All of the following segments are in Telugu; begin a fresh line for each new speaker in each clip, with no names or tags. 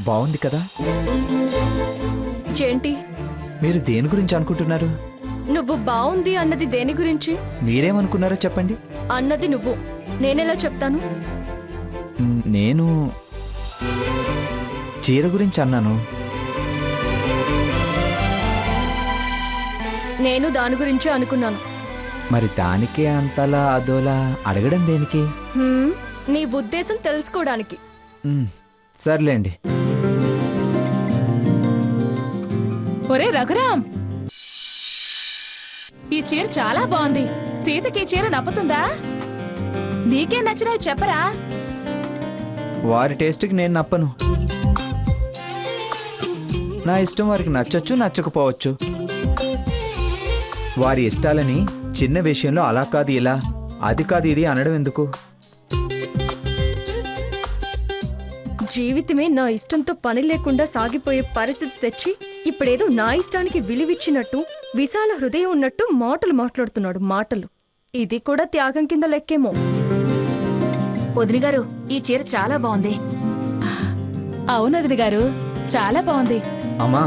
బాగుంది కదా?
ఏంటి
మీరు దేని గురించి అనుకుంటున్నారు?
నువ్వు బాగుంది అన్నది దేని గురించి?
మీరేమనుకున్నారో చెప్పండి.
అన్నది నువ్వు, నేనెలా చెప్తాను?
నేను చీర గురించి అన్నాను.
నేను దాని గురించి అనుకున్నాను.
మరి దానికే అంతలా అదోలా అడగడం దేనికి?
నీ ఉద్దేశం తెలుసుకోవడానికి.
సర్లేండి.
ఒరే రఘురాం, ఈ చీర చాలా బాగుంది. సీతకి ఈ చీర నప్పుతుందా? నీకే నచ్చినాయి చెప్పరా?
వారి టేస్ట్కి నేను నప్పను. నా ఇష్టం వారికి నచ్చచ్చు, నచ్చకపోవచ్చు. వారి ఇష్టాలని చిన్న విషయంలో అలా కాదు ఇలా, అది కాదు ఇది అనడం ఎందుకు?
జీవితమే నా ఇష్టంతో పని లేకుండా సాగిపోయే పరిస్థితి తెచ్చి ఇప్పుడేదో నా ఇష్టానికి విలువిచ్చినట్టు, విశాల హృదయం ఉన్నట్టు మాటలు మాట్లాడుతున్నాడు. మాటలు. ఇది కూడా త్యాగం కింద లెక్కేమో.
వదిన గారు, ఈ చీర చాలా బాగుంది.
అవును వదిన గారు, చాలా బాగుంది.
అమ్మా,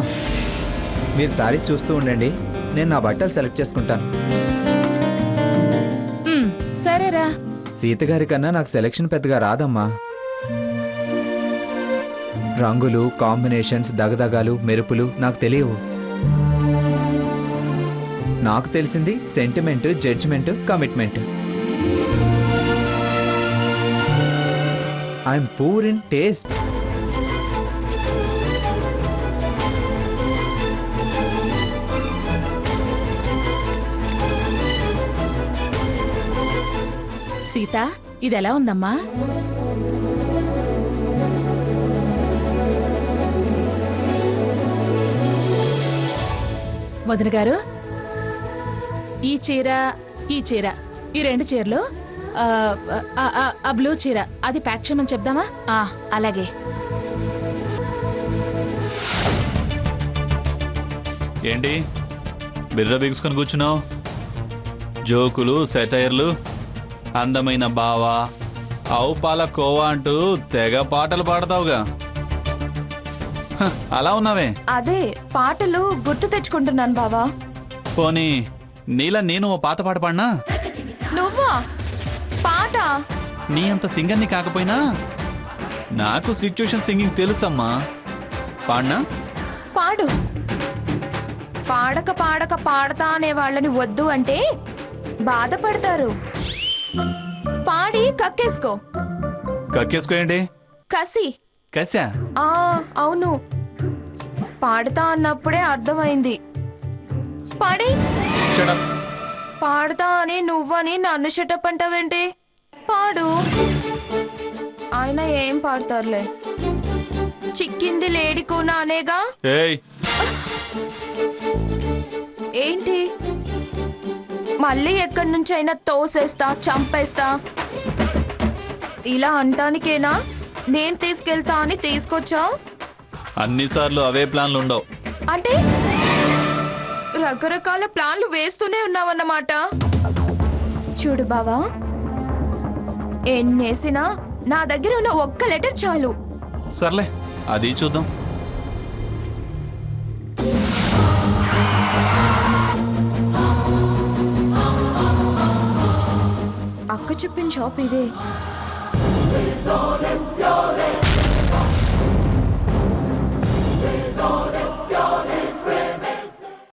మీరు సారీస్ చూస్తూ ఉండండి, నేను నా బట్టలు సెలెక్ట్ చేసుకుంటాను.
సరేరా.
సీతగారి కన్నా నాకు సెలెక్షన్ పెద్దగా రాదమ్మా. రంగులు, కాంబినేషన్స్, దగదగాలు, మెరుపులు నాకు తెలియవు. నాకు తెలిసింది sentiment, judgement, commitment. I'm poor in taste.
Sita, ఇదెలా ఉందమ్మా? వదిన గారు, ఈ చీర, ఈ చీర, ఈ రెండు చీరలు, ఆ బ్లూ చీర అది ప్యాక్ చేయమని చెప్దామా?
అలాగే.
ఏంటి బిర్ర బిగుసుకొని కూర్చున్నావు? జోకులు, సెటైర్లు, అందమైన బావా, ఆవు పాల కోవా అంటూ తెగ పాటలు పాడతావుగా. అలా ఉన్నావే?
అదే పాటలు గుర్తు తెచ్చుకుంటున్నాను బావా.
పోనీ నీలా నేను ఓ పాత పాట పాడినా?
నువ్వా? పాట?
నీ అంత సింగర్ని కాకపోయినా నాకు సిచ్యుయేషన్ సింగింగ్ తెలుసమ్మా. పాడినా?
పాడు. పాడక పాడక పాడతా అనే వాళ్ళని వద్దు అంటే బాధపడతారు. పాడి కక్కేసుకో.
కక్కేసుకోయండి.
కసి.
కసా?
అవును, పాడతా అన్నప్పుడే అర్థమైంది. పాడి. పాడతా అని నువ్వని నన్ను షటప్ అంటావేంటి? పాడు. ఆయన ఏం పాడతారులే, చిక్కింది లేడికోనా అనేగా. ఏంటి మళ్ళీ ఎక్కడి నుంచైనా తోసేస్తా, చంపేస్తా ఇలా అంటానికేనా నేను తీసుకెళ్తా అని తీసుకొచ్చా?
అన్నిసార్లు అవే ప్లాన్లు ఉండవు.
అంటే రకరకాల ప్లాన్లు వేస్తూనే ఉన్నావన్నమాట. చూడు బావా, ఎన్నేసినా నా దగ్గర ఉన్న ఒక్క లెటర్ చాలు.
సర్లే, అది చూద్దాం.
అక్క చెప్పిన షాప్ ఇదే.